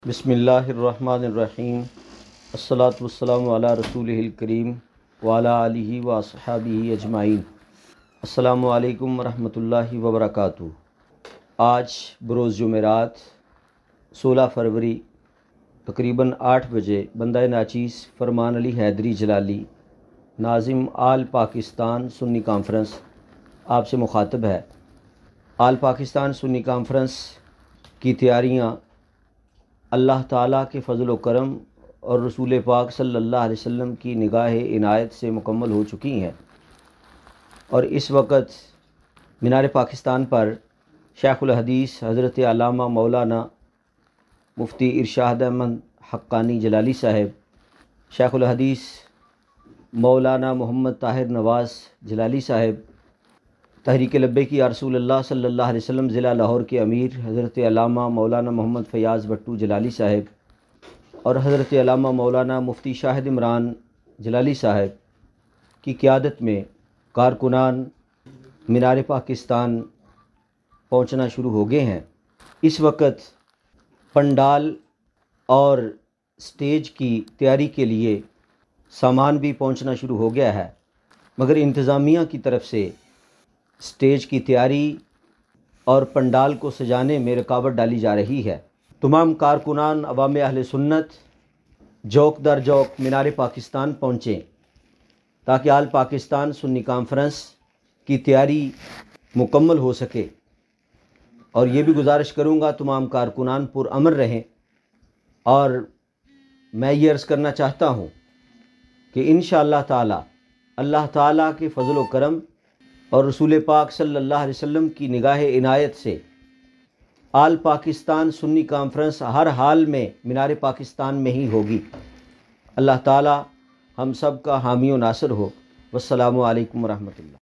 بسم اللہ الرحمن الرحیم الصلاۃ والسلام علی رسولہ الکریم وعلی آلہ واصحابہ اجمعین۔ السلام علیکم ورحمۃ اللہ وبرکاتہ۔ آج بروز جمعرات 16 فروری تقریباً 8 بجے بندہ ناچیز فرمان علی حیدری جلالی ناظم آل پاکستان سنی کانفرنس آپ سے مخاطب ہے۔ آل پاکستان سنی کانفرنس کی تیاریاں اللہ تعالیٰ کے فضل و کرم اور رسول پاک صلی اللہ علیہ وسلم کی نگاہ عنایت سے مکمل ہو چکی ہیں، اور اس وقت مینار پاکستان پر شیخ الحدیث حضرت علامہ مولانا مفتی ارشاد احمد حقانی جلالی صاحب، شیخ الحدیث مولانا محمد طاہر نواز جلالی صاحب، تحریک لبیک یا رسول اللہ صلی اللہ علیہ وسلم ضلع لاہور کے امیر حضرت علامہ مولانا محمد فیاض بٹو جلالی صاحب اور حضرت علامہ مولانا مفتی شاہد عمران جلالی صاحب کی قیادت میں کارکنان مینار پاکستان پہنچنا شروع ہو گئے ہیں۔ اس وقت پنڈال اور سٹیج کی تیاری کے لیے سامان بھی پہنچنا شروع ہو گیا ہے، مگر انتظامیہ کی طرف سے سٹیج کی تیاری اور پنڈال کو سجانے میں رکاوٹ ڈالی جا رہی ہے۔ تمام کارکنان عوام اہل سنت جوک در جوک مینار پاکستان پہنچیں تاکہ آل پاکستان سنی کانفرنس کی تیاری مکمل ہو سکے، اور یہ بھی گزارش کروں گا تمام کارکنان پرامن رہیں، اور میں یہ عرض کرنا چاہتا ہوں کہ انشاءاللہ اللہ تعالیٰ کے فضل و کرم اور رسول پاک صلی اللہ علیہ وسلم کی نگاہ عنایت سے آل پاکستان سنی کانفرنس ہر حال میں مینار پاکستان میں ہی ہوگی۔ اللہ تعالی ہم سب کا حامی و ناصر ہو۔ والسلام علیکم ورحمۃ اللہ۔